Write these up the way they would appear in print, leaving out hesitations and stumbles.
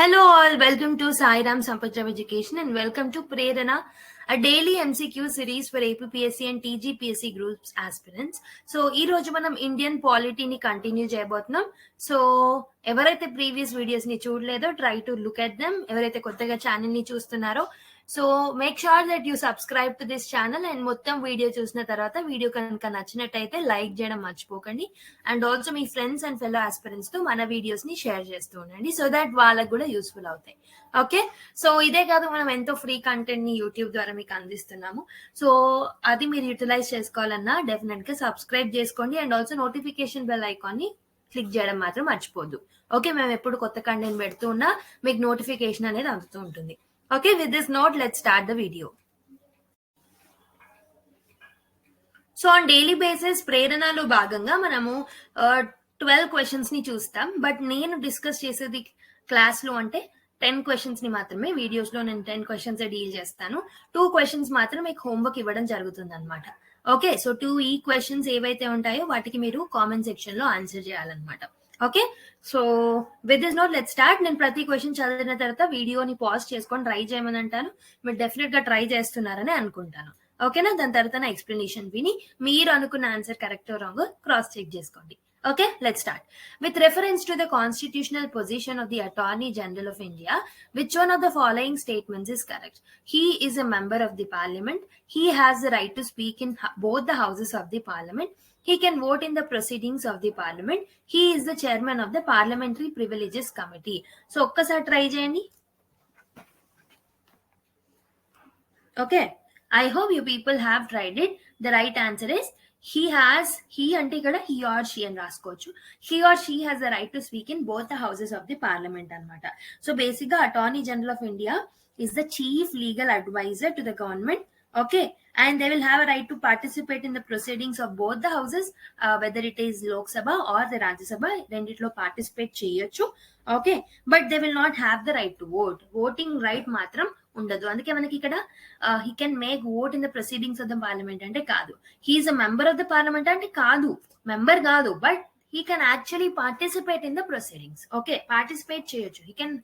Hello all, welcome to Sai Ram Sampath Education and welcome to Prerana, a daily MCQ series for APPSC and TGPSC groups aspirants. So, ee roju manam Indian polity ni continue cheyabothunam. So, ఎవరైతే previous videos ని చూడలేదో try to look at them. ఎవరైతే కొత్తగా channel ని చూస్తున్నారో so make sure that you subscribe to this channel and మొత్తం video చూసిన తర్వాత వీడియో కనుక నచ్చినట్టయితే లైక్ చేయడం మర్చిపోకండి అండ్ ఆల్సో మీ ఫ్రెండ్స్ అండ్ ఫెలో ఆస్పిరెంట్స్ తో మన వీడియోస్ ని షేర్ చేస్తూ ఉండండి సో దట్ వాళ్ళకు కూడా యూస్ఫుల్ అవుతాయి. ఓకే, సో ఇదే కాదు మనం ఎంతో ఫ్రీ కంటెంట్ ని యూట్యూబ్ ద్వారా మీకు అందిస్తున్నాము. సో అది మీరు యూటిలైజ్ చేసుకోవాలన్నా డెఫినెట్ గా సబ్స్క్రైబ్ చేసుకోండి and also notification bell icon ని క్లిక్ చేయడం మాత్రం మర్చిపోద్దు. ఓకే, మేము ఎప్పుడు కొత్త కంటెంట్ పెడుతూ ఉన్నా మీకు నోటిఫికేషన్ అనేది అందుతూ ఉంటుంది. Okay, with this note let's start the video. So on daily basis ప్రేరణలో భాగంగా మనము 12 క్వశ్చన్స్ ని చూస్తాం. బట్ నేను డిస్కస్ చేసేది క్లాస్ లో అంటే 10 క్వశ్చన్స్ ని మాత్రమే. వీడియోస్ లో నేను 10 క్వశ్చన్స్ డీల్ చేస్తాను. 2 క్వశ్చన్స్ మాత్రం మీకు హోంవర్క్ ఇవ్వడం జరుగుతుంది అనమాట. ఓకే, సో 2 ఈ క్వశ్చన్స్ ఏవైతే ఉంటాయో వాటికి మీరు కామెంట్ సెక్షన్ లో ఆన్సర్ చేయాలన్నమాట. Okay, so with this note let's start. నేను ప్రతి క్వశ్చన్ చదివిన తర్వాత వీడియోని పాజ్ చేసుకొని ట్రై చేయమని అంటాను. మీరు డెఫినెట్ గా ట్రై చేస్తున్నారని అనుకుంటాను. ఓకేనా, దాని తర్వాత నా ఎక్స్ప్లెనేషన్ విని మీరు అనుకున్న answer correct wrong cross check చేసుకోండి. Okay, let's start. With reference to the constitutional position of the Attorney General of India, which one of the following statements is correct? He is a member of the Parliament. He has the right to speak in both the houses of the Parliament. He can vote in the proceedings of the Parliament. He is the chairman of the Parliamentary Privileges Committee. So, okkasari try cheyandi. Okay, I hope you people have tried it. The right answer is he అంటే ఇక్కడ he or she అని రాసుకోవచ్చు. He or she has the right to speak in both the houses of the parliament అన్నమాట. So basic గా attorney general of India is the chief legal advisor to the government. Okay, and they will have a right to participate in the proceedings of both the houses, whether it is Lok Sabha or the Rajya Sabha, రెండిట్లో participate చేయొచ్చు. Okay, but they will not have the right to vote. Voting right మాత్రం ఉండదు. అందుకే మనకి ఇక్కడ he can make vote in the proceedings of the parliament అంటే కాదు. He is a member of the parliament అంటే కాదు, మెంబర్ కాదు. But he can actually participate in the proceedings. Okay, participate చేయొచ్చు. He can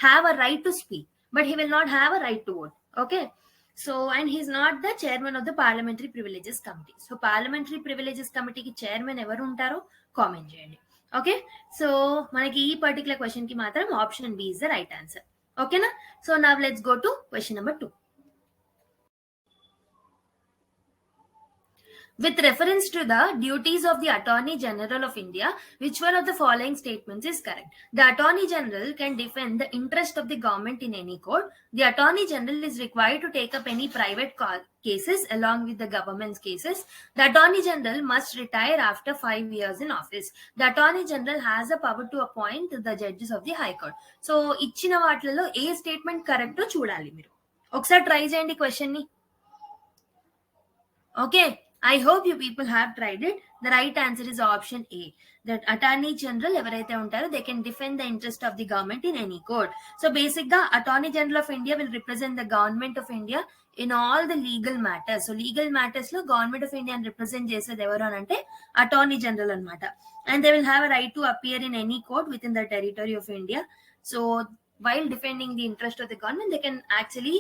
have a right to speak, but he will not have a right to vote. Okay, so and he is not the chairman of the Parliamentary Privileges Committee. So Parliamentary Privileges Committee కి chairman ఎవరు ఉంటారో comment చేయండి. Okay, so మనకి ఈ particular question కి మాత్రం option B is the right answer. ఓకేనా, so now let's go to question number 2. With reference to the duties of the Attorney General of India, which one of the following statements is correct? The Attorney General can defend the interest of the government in any court. The Attorney General is required to take up any private cases along with the government's cases. The Attorney General must retire after 5 years in office. The Attorney General has the power to appoint the judges of the High Court. So, ఇచ్చిన వాటిలో ఏ statement కరెక్టో చూడాలి మీరు. ఒకసారి try చేయండి question ని. Okay, I hope you people have tried it. The right answer is option A. That Attorney General ఎవరైతే ఉంటారో they can defend the interest of the government in any court. So basic గా Attorney General of India will represent the government of India in all the legal matters. So legal matters లో government of India represent చేసేది ఎవరు అని అంటే Attorney General అన్నమాట. And they will have a right to appear in any court within the territory of India. So while defending the interest of the government, they can actually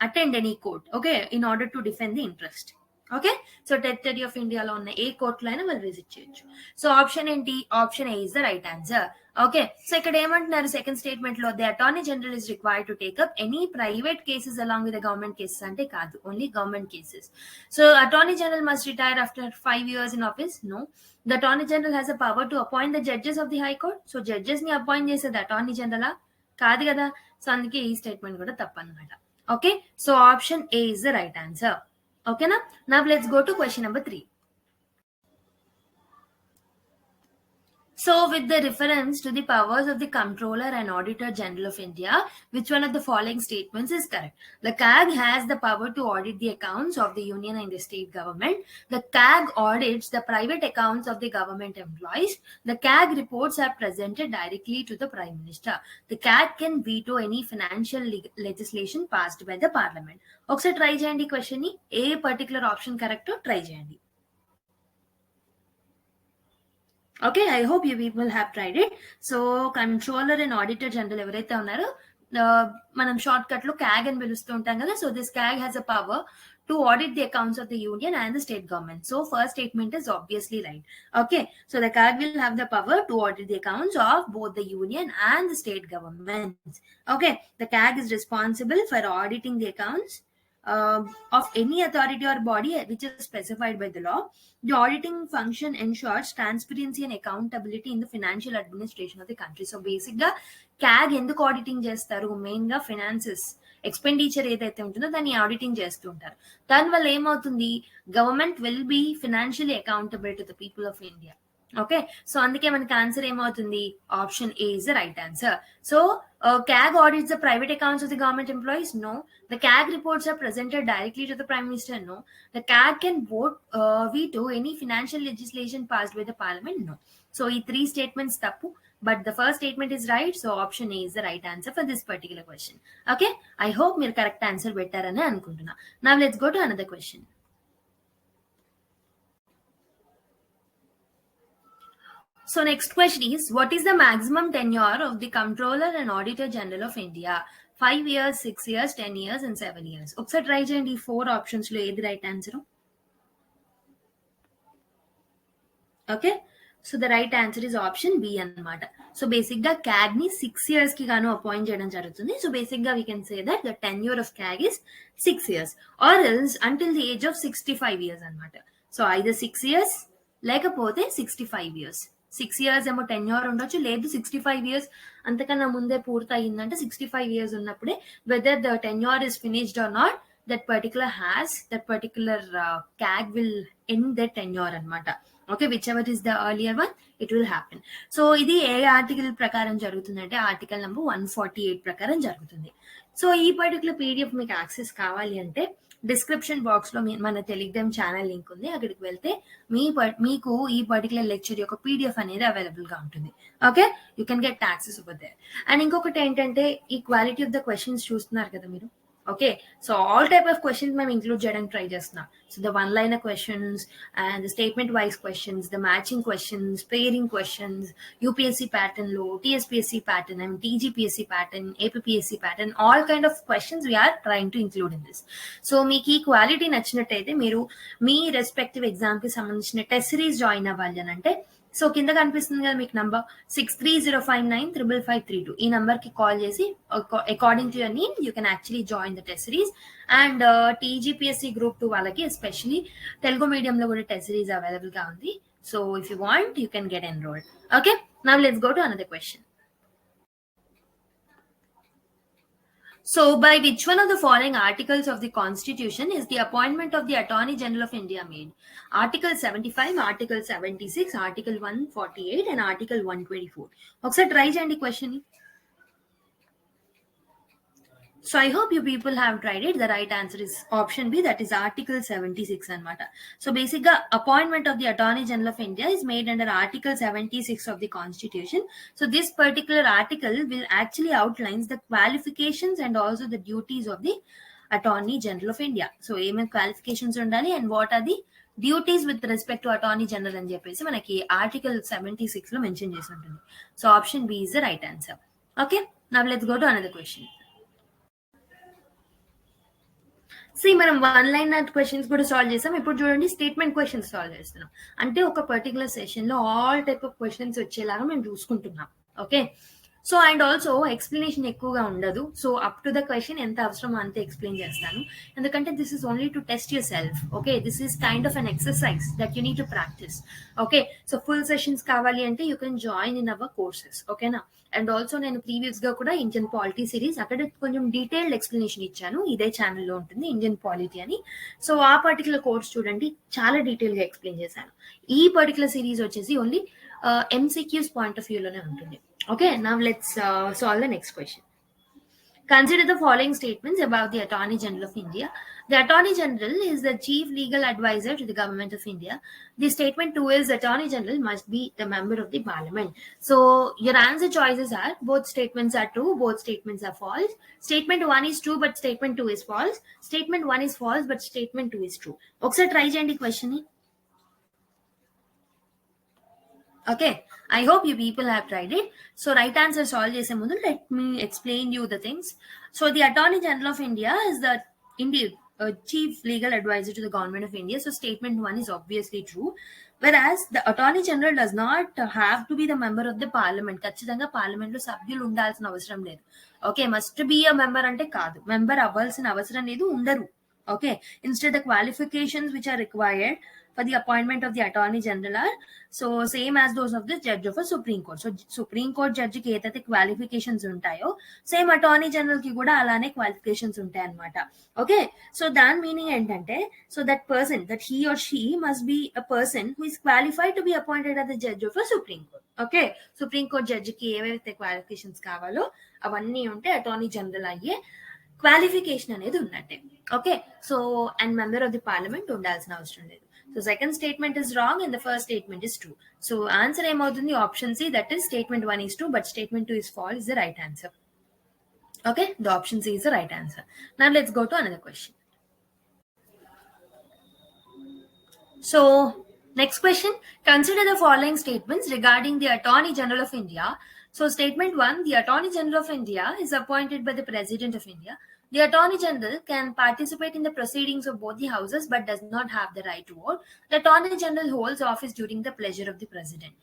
attend any court, okay, in order to defend the interest. Okay, so territory of ఇండియాలో ఉన్న ఏ కోర్టులో అయినా వాళ్ళు visit చేయొచ్చు. So option ఏంటి? Option A is the right answer. Okay, so ఇక్కడ ఏమంటున్నారు సెకండ్ స్టేట్మెంట్ లో? The attorney general is required to take up any private cases along with government cases అంటే కాదు, only government cases. So attorney general must retire after 5 years in office? No. The attorney general has a power to appoint the judges of the high court. So judges ని appoint చేసేది attorney జనరలా? కాదు కదా. సో అందుకే ఈ స్టేట్మెంట్ కూడా తప్పనమాట. Okay, so option A is the right answer. Okay, now let's go to question number 3. So with the reference to the powers of the Comptroller and Auditor General of India, which one of the following statements is correct? The CAG has the power to audit the accounts of the union and the state government. The CAG audits the private accounts of the government employees. The CAG reports are presented directly to the Prime Minister. The CAG can veto any financial legislation passed by the Parliament. ఒకసారి try చేయండి question ని. ఏ particular option correct try చేయండి. Okay, I hope you people have tried it. So controller and auditor general ఎవరైతే ఉన్నారో, మనం short cut లో CAG అని పిలుస్తూ ఉంటాం కదా. So this CAG has a power to audit the accounts of the union and the state government. So first statement is obviously right. Okay, so the CAG will have the power to audit the accounts of both the union and the state governments. Okay, the CAG is responsible for auditing the accounts of any authority or body which is specified by the law. The auditing function ensures transparency and accountability in the financial administration of the country. So basic గా CAG ఎందుకు auditing చేస్తారు? Main గా finances expenditure ఏదైతే ఉంటుందో దాన్ని auditing చేస్తూ ఉంటారు. దానివల్ల ఏమవుతుంది? Government will be financially accountable to the people of India. Okay, so అందుకే మనకి ఆన్సర్ ఏమవుతుంది? Option A is the right answer. So CAG audits the private accounts of the government employees? No. The CAG reports are presented directly to the Prime Minister? No. The CAG can vote veto any financial legislation passed by the Parliament? No. So, these three statements tappu, but the first statement is right. So, option A is the right answer for this particular question. Okay, I hope మీరు correct answer పెట్టారని అనుకుంటున్నా. Now, let's go to another question. So next question is, what is the maximum tenure of the Comptroller and Auditor General of India? 5 years, 6 years, 10 years and 7 years. ఒకసారి try చేయండి ఈ 4 options లో ఏది right answer. Okay, so the right answer is option B అన్నమాట. So basic గా CAG ని 6 years కి గాను అపాయింట్ చేయడం జరుగుతుంది. సో బేసిక్ గా we can say that the tenure of CAG is 6 years or else until the age of 65 years అన్నమాట. So either 6 years లేకపోతే 65 years. 6 years ఏమో టెన్యూర్ ఉండొచ్చు, లేదు 65 years అంతకన్నా ముందే పూర్తి అయ్యిందంటే 65 years ఉన్నప్పుడే whether the tenure is finished or not, that particular CAG will end their tenure అన్నమాట. Okay, whichever is the earlier one it will happen. So ఇది ఏ ఆర్టికల్ ప్రకారం జరుగుతుందంటే ఆర్టికల్ నెంబర్ 148 ప్రకారం జరుగుతుంది. సో ఈ పర్టికులర్ పీడిఎఫ్ మీకు access కావాలి అంటే డిస్క్రిప్షన్ బాక్స్ లో మన టెలిగ్రామ్ ఛానల్ లింక్ ఉంది, అక్కడికి వెళ్తే మీకు ఈ పర్టికులర్ లెక్చర్ యొక్క పీడిఎఫ్ అనేది అవైలబుల్ గా ఉంటుంది. Okay, you can get access over there. And ఇంకొకటి ఏంటంటే ఈ క్వాలిటీ ఆఫ్ ద క్వశ్చన్స్ చూస్తున్నారు కదా మీరు. Okay, so all type of questions మేము ఇంక్లూడ్ చేయడానికి ట్రై చేస్తున్నాం. So the one liner questions and the statement wise questions, the matching questions, pairing questions, UPSC pattern లో, TSPSC pattern and TGPSC pattern, APSC pattern, all kind of questions we're trying to include in this. So మీకు ఈ quality నచ్చినట్టయితే మీరు మీ respective exam కి సంబంధించిన test series join అవ్వాలి అని అంటే, సో కింద కనిపిస్తుంది కదా మీకు నంబర్ 6305955532. ఈ నంబర్ కి కాల్ చేసి according to your need you can actually join the test series. And TGPSC group 2 వాళ్ళకి ఎస్పెషలీ తెలుగు మీడియం లో కూడా టెస్ట్ సిరీస్ అవైలబుల్ గా ఉంది. So if you want you can get enrolled. Okay, now let's go to another question. So, by which one of the following articles of the Constitution is the appointment of the Attorney General of India made? Article 75, Article 76, Article 148 and Article 124. ఒకసారి try చేయండి question ని. So I hope you people have tried it. The right answer is option B, that is Article 76 anamata. So basically, appointment of the Attorney General of India is made under Article 76 of the Constitution. So this particular article will actually outlines the qualifications and also the duties of the Attorney General of India. So ఏమేం qualifications ఉండాలి and what are the duties with respect to Attorney General అని చెప్పేసి మనకి Article 76 లో mention చేసి ఉంటుంది. So option B is the right answer. Okay, now let's go to another question. See మనం one line questions కూడా solve చేసాం. ఇప్పుడు చూడండి స్టేట్మెంట్ క్వశ్చన్స్ సాల్వ్ చేస్తున్నాం. అంటే ఒక పర్టికులర్ సెషన్ లో ఆల్ టైప్ ఆఫ్ క్వశ్చన్స్ వచ్చేలాగా మేము చూసుకుంటున్నాం. Okay, so and also explanation ఎక్కువగా ఉండదు. So up to the question ఎంత అవసరమో అంతే ఎక్స్ప్లెయిన్ చేస్తాను, ఎందుకంటే this is only to test yourself. Okay, this is kind of an exercise that you need to practise. Okay, so full sessions కావాలి అంటే you can join in our courses. ఓకేనా, and also నేను previous గా కూడా Indian polity series అక్కడ కొంచెం detailed explanation ఇచ్చాను. ఇదే ఛానల్లో ఉంటుంది, ఇండియన్ పాలిటీ అని. సో ఆ పర్టికులర్ కోర్స్ చూడండి, చాలా డీటెయిల్ గా ఎక్స్ప్లెయిన్ చేశాను. ఈ పర్టికులర్ సిరీస్ వచ్చేసి ఓన్లీ MCQs పాయింట్ ఆఫ్ వ్యూలోనే ఉంటుంది. Okay, now let's solve the next question. Consider the following statements about the Attorney General of India. The Attorney General is the chief legal advisor to the Government of India. The statement 2 is the Attorney General must be the member of the Parliament. So your answer choices are both statements are true, both statements are false. Statement 1 is true but statement 2 is false. Statement 1 is false but statement 2 is true. Oksa try cheyandi question ni. Okay, I hope you people have tried it. So right answer solve chese mundu, let me explain you the things. So the Attorney General of India is the indeed chief legal advisor to the government of India. So statement 1 is obviously true. Whereas the Attorney General does not have to be the member of the parliament. ఖచ్చితంగా parliament లో సభ్యులు ఉండాల్సిన అవసరం లేదు. Okay, must be a member అంటే కాదు, member అవ్వాల్సిన అవసరం లేదు, ఉండరు. Okay, instead the qualifications which are required for the appointment of the Attorney General are so same as those of the judge of a Supreme Court. So Supreme Court judge ki ఏదైతే qualifications ఉంటాయో same attorney general కి కూడా అలానే qualifications ఉంటాయి అన్నమాట. Okay, so దాని meaning ఏంటంటే so that person that he or she must be a person who is qualified to be appointed as the judge of a Supreme Court. Okay, Supreme Court judge కి ఏవైతే qualifications కావాలో అవన్నీ ఉంటే attorney general అయ్యే qualification అనేది ఉన్నట్టే. Okay, so and member of the Parliament ఉండాల్సిన అవసరం లేదు. So second statement is wrong and the first statement is true. So answer ఏమవుతుంది? Option C, that is statement 1 is true but statement 2 is false is the right answer. Okay, the option C is the right answer. Now let's go to another question. So next question, consider the following statements regarding the Attorney General of India. So statement 1, the Attorney General of India is appointed by the President of India. The Attorney General can participate in the proceedings of both the houses but does not have the right to vote. The Attorney General holds office during the pleasure of the President.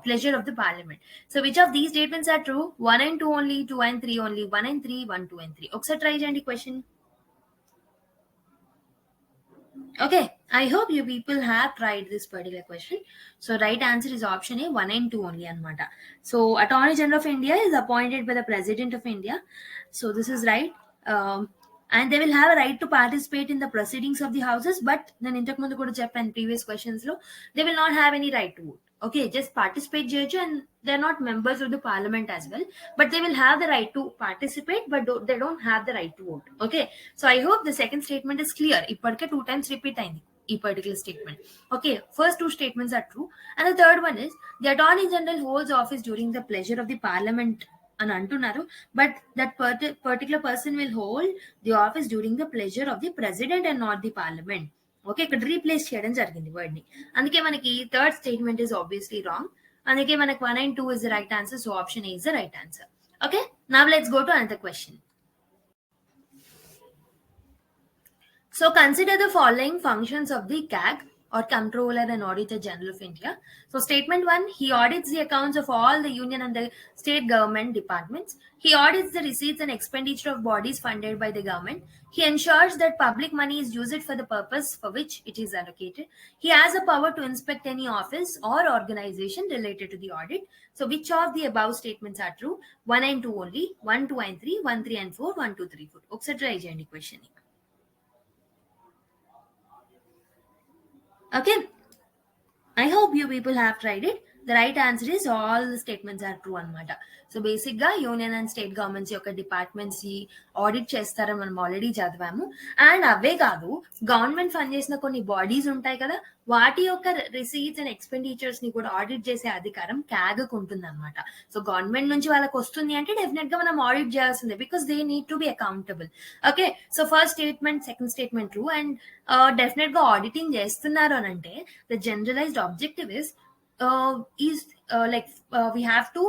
Pleasure of the Parliament. So which of these statements are true? 1 and 2 only, 2 and 3 only, 1 and 3, 1, 2 and 3. Oksa try cheyandi question. Okay, I hope you people have tried this particular question. So right answer is option A, 1 and 2 only anamata. So Attorney General of India is appointed by the President of India. So this is right. And they will have a right to participate in the proceedings of the houses, but then intaku mundu kuda cheppan previous questions lo they will not have any right to vote. Okay, just participate cheyochu and they're not members of the parliament as well, but they will have the right to participate but they don't have the right to vote. Okay, so I hope the second statement is clear. Ippatike 2 times repeat ayindi ee particular statement. Okay, first two statements are true and the third one is the Attorney General holds office during the pleasure of the parliament అని అంటున్నారు, but that particular person will hold the office during the pleasure of the president and not the parliament. Okay, ఇక్కడ replace చేయడం జరిగింది word ని, అందుకే మనకి third statement is obviously wrong. అందుకే మనకి 1 and 2 is the right answer. So option A is the right answer. Okay, now let's go to another question. So consider the following functions of the CAG or Comptroller and Auditor General of India. So statement 1, he audits the accounts of all the union and the state government departments. He audits the receipts and expenditure of bodies funded by the government. He ensures that public money is used for the purpose for which it is allocated. He has the power to inspect any office or organization related to the audit. So which of the above statements are true? 1 and 2 only, 1, 2 and 3, 1, 3 and 4, 1, 2, 3, 4. Oksa try cheyandi question. Okay, I hope you people have tried it. The right answer is all the statements are true anamata. So basic ga union and state governments యొక్క departments audit చేస్తారని మనం already చదివాము. And అవే కాదు, government fund చేసిన కొన్ని bodies ఉంటాయి కదా, వాటి యొక్క రిసీట్స్ అండ్ ఎక్స్పెండిచర్స్ ని కూడా ఆడిట్ చేసే అధికారం క్యాగ్ కు ఉంటుంది అనమాట. సో గవర్నమెంట్ నుంచి వాళ్ళకి వస్తుంది అంటే డెఫినెట్ గా మనం ఆడిట్ చేయాల్సిందే, because they need to be accountable. Okay, so first statement second statement true and definite గా ఆడిటింగ్ చేస్తున్నారు అని అంటే the generalised objective is we have to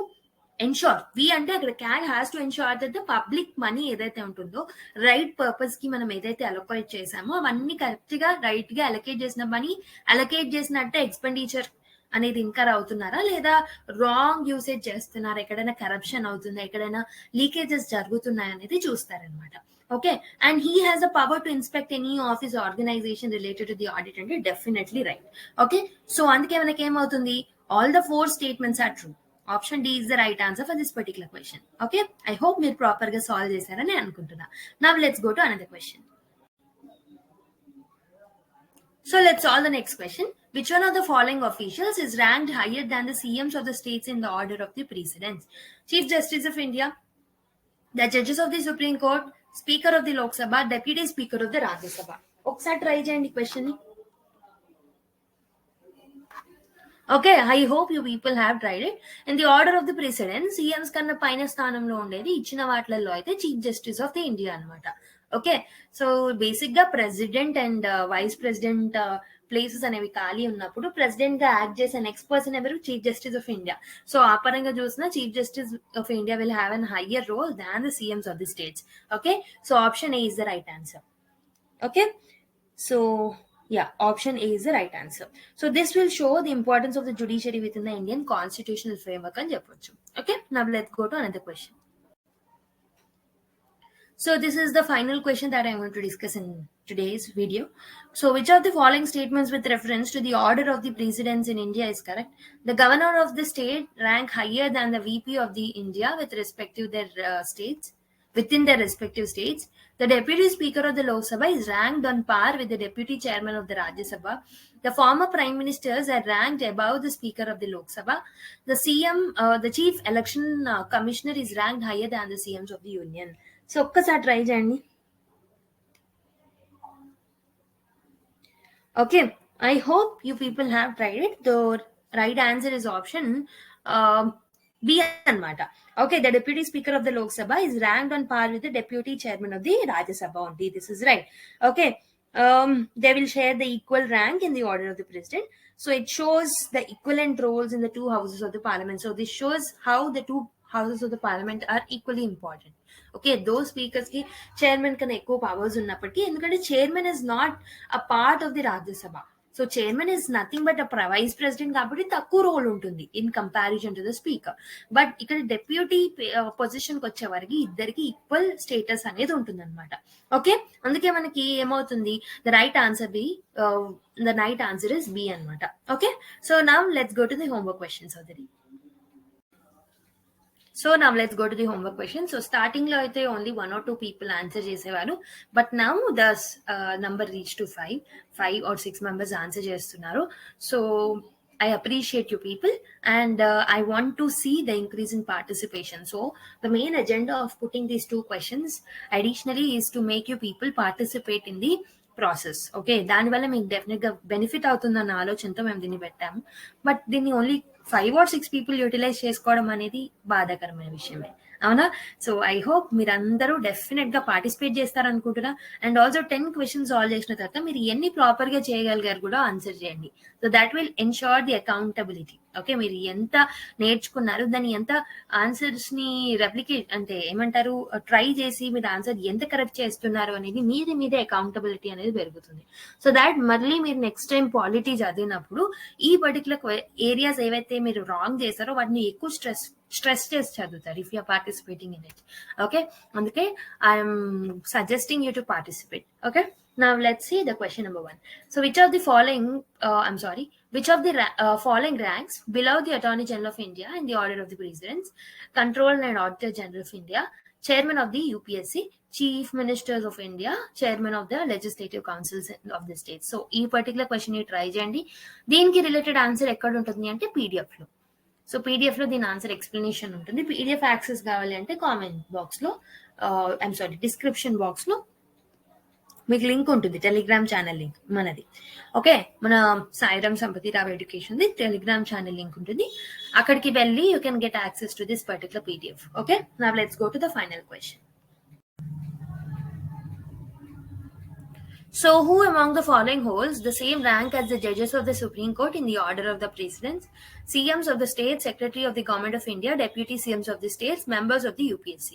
ensure, we అంటే అక్కడ CAG has to ensure that the public money ఏదైతే ఉంటుందో right purpose కి మనం ఏదైతే అలొకేట్ చేసామో అవన్నీ కరెక్ట్ గా రైట్ గా అలొకేట్ చేసిన మనీ అలొకేట్ చేసినట్టే ఎక్స్పెండిచర్ అనేది ఇన్కర్ అవుతున్నారా లేదా రాంగ్ యూసేజ్ చేస్తున్నారా, ఎక్కడైనా కరప్షన్ అవుతుందా, ఎక్కడైనా లీకేజెస్ జరుగుతున్నాయి అనేది చూస్తారనమాట. Okay, and he has the power to inspect any office or organization related to the audit and definitely right. Okay, so అందుకే మనకి ఏమవుతుంది, all the 4 statements are true. Option D is the right answer for this particular question. Okay, I hope మీరు proper గా solve చేశారని అనుకుంటున్నా. Now let's go to another question. So let's solve the next question. Which one of the following officials is ranked higher than the CMs of the states in the order of the precedence? Chief Justice of India, the judges of the Supreme Court, Speaker of the Lok Sabha, Deputy Speaker of the Rajya Sabha. ఒకసారి try చేయండి question ని. Okay, I hope you people have tried it. In the order of the president CMs కన్నా పైన స్థానంలో ఉండేది ఇచ్చిన వాటిలలో అయితే chief justice of the India అనమాట. ఓకే, సో బేసిక్ గా president and vice president places అనేవి ఖాళీ ఉన్నప్పుడు ప్రెసిడెంట్ గా యాక్ట్ చేసే నెక్స్ట్ పర్సన్ ఎవరు? Chief justice of India. So ఆ పరంగా చూసినా chief justice of India will have an higher role than the CMs of the states. Okay, so option A is the right answer. Okay, so yeah, option A is the right answer. So this will show the importance of the judiciary within the Indian constitutional framework అని చెప్పొచ్చు. Okay, now let's go to another question. So this is the final question that I want to discuss in today's video. So which of the following statements with reference to the order of the precedence in India is correct? The governor of the state rank higher than the VP of the India with respect to their states, within their respective states. The deputy speaker of the Lok Sabha is ranked on par with the deputy chairman of the Rajya Sabha. The former prime ministers are ranked above the speaker of the Lok Sabha. The CM, the chief election commissioner is ranked higher than the CMs of the union. So ఒక్కసారి try చేయండి. Okay, I hope you people have tried it. The right answer is option B anamata. Okay, the deputy speaker of the Lok Sabha is ranked on par with the deputy chairman of the Rajya Sabha only. This is right. Okay, they will share the equal rank in the order of the president. So it shows the equivalent roles in the two houses of the parliament. So this shows how the two houses of the parliament are equally important. Okay, though speakers కి chairman కన్నా ఎక్కువ powers ఉన్నప్పటికీ, ఎందుకంటే chairman is not a part of the Rajya Sabha. So chairman is nothing but a vice president కాబట్టి తక్కువ role ఉంటుంది in comparison to the speaker. But ఇక్కడ deputy position కి వచ్చే వరకు ఇద్దరికి ఈక్వల్ స్టేటస్ అనేది ఉంటుంది అనమాట. ఓకే, అందుకే మనకి ఏమవుతుంది, the right answer is B అనమాట. Okay, so now let's go to the homework questions of the day. So now let's go to the homework question. So starting lo aithe only 1 or 2 people answer chesevaru, but now the number reached to 5 or 6 members answer chestunaru. So I appreciate you people, and I want to see the increase in participation. So the main agenda of putting these 2 questions additionally is to make you people participate in the process. Okay, దానివల్ల మీకు definite గా benefit అవుతుందన్న ఆలోచనతో మేము దీన్ని పెట్టాము. But దీన్ని only 5 or 6 people utilise చేసుకోవడం అనేది బాధాకరమైన విషయమే, అవునా? సో ఐ హోప్ మీరందరూ డెఫినెట్ గా పార్టిసిపేట్ చేస్తారనుకుంటున్నా. అండ్ ఆల్సో 10 క్వశ్చన్స్ సాల్వ్ చేసిన తర్వాత మీరు ఎన్ని ప్రాపర్ గా చేయగలిగారు కూడా ఆన్సర్ చేయండి. So that will ensure the accountability. Okay, మీరు ఎంత నేర్చుకున్నారు, దాన్ని ఎంత ఆన్సర్స్ ని రెప్లికేట్ అంటే ఏమంటారు, ట్రై చేసి మీరు ఆన్సర్ ఎంత కరెక్ట్ చేస్తున్నారు అనేది మీదే అకౌంటబిలిటీ అనేది పెరుగుతుంది. సో దాట్ మళ్ళీ మీరు నెక్స్ట్ టైం పాలిటీ చదివినప్పుడు ఈ పర్టికులర్ ఏరియాస్ ఏవైతే మీరు రాంగ్ చేస్తారో వాటిని ఎక్కువ స్ట్రెస్ చేసి చదువుతారు if you're participating in it. Okay, అందుకే I'm suggesting you to participate. Okay, now let's see the question number 1. So which of the following following ranks below the Attorney General of India in the order of the Presidents, Controller and Auditor General of India, Chairman of the UPSC, Chief Ministers of India, Chairman of the Legislative Councils of the States. So ఈ particular question ని try చేయండి. దీనికి related answer ఎక్కడ ఉంటుంది అంటే PDF లో. So PDF లో దీని ఆన్సర్ ఎక్స్ప్లెనేషన్ ఉంటుంది. PDF యాక్సెస్ కావాలి అంటే కామెంట్ బాక్స్ లో డిస్క్రిప్షన్ బాక్స్ లో మీకు లింక్ ఉంటుంది, టెలిగ్రామ్ ఛానల్ లింక్ మనది. ఓకే, మన Sairam Sampathi Rao education the Telegram channel link ఉంటుంది. అక్కడికి వెళ్ళి you can get access to this particular PDF. Okay, now let's go to the final question. So who among the following holds the same rank as the judges of the Supreme Court in the order of the presidents, CMs of the state, Secretary of the Government of India, Deputy CMs of the states, members of the UPSC?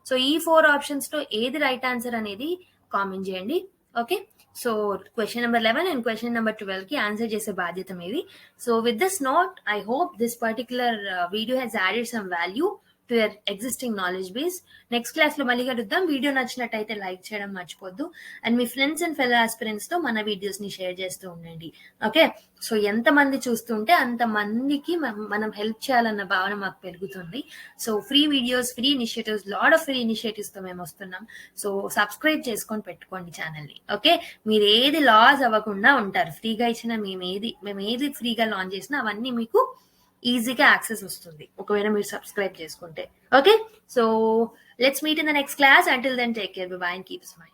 So ఈ 4 options లో ఏది right answer అనేది comment చేయండి. Okay, so question number 11 and question number 12 కి answer చేసే బాధ్యత మీది. So with this note I hope this particular video has added some value to your existing knowledge base. Next class లో మళ్ళీ కలుద్దాం. Video నచ్చినట్టయితే లైక్ చేయడం మర్చిపోద్దు, అండ్ మీ ఫ్రెండ్స్ అండ్ ఫెలో ఆస్పిరెంట్స్ తో మన వీడియోస్ ని షేర్ చేస్తూ ఉండండి. ఓకే, సో ఎంత మంది చూస్తుంటే అంత మందికి మనం హెల్ప్ చేయాలన్న భావన మాకు పెరుగుతుంది. So free videos, free initiatives, lot of free initiatives తో మేము వస్తున్నాం. సో సబ్స్క్రైబ్ చేసుకొని పెట్టుకోండి ఛానల్ ని. ఓకే, మీరు ఏది లాస్ అవ్వకుండా ఉంటారు. ఫ్రీగా ఇచ్చిన మేము ఏది ఫ్రీగా లాంచ్ చేసినా అవన్నీ మీకు ఈజీగా యాక్సెస్ వస్తుంది ఒకవేళ మీరు సబ్స్క్రైబ్ చేసుకుంటే. Okay, so let's meet in the next class. Until then take care, bye bye and keep smile.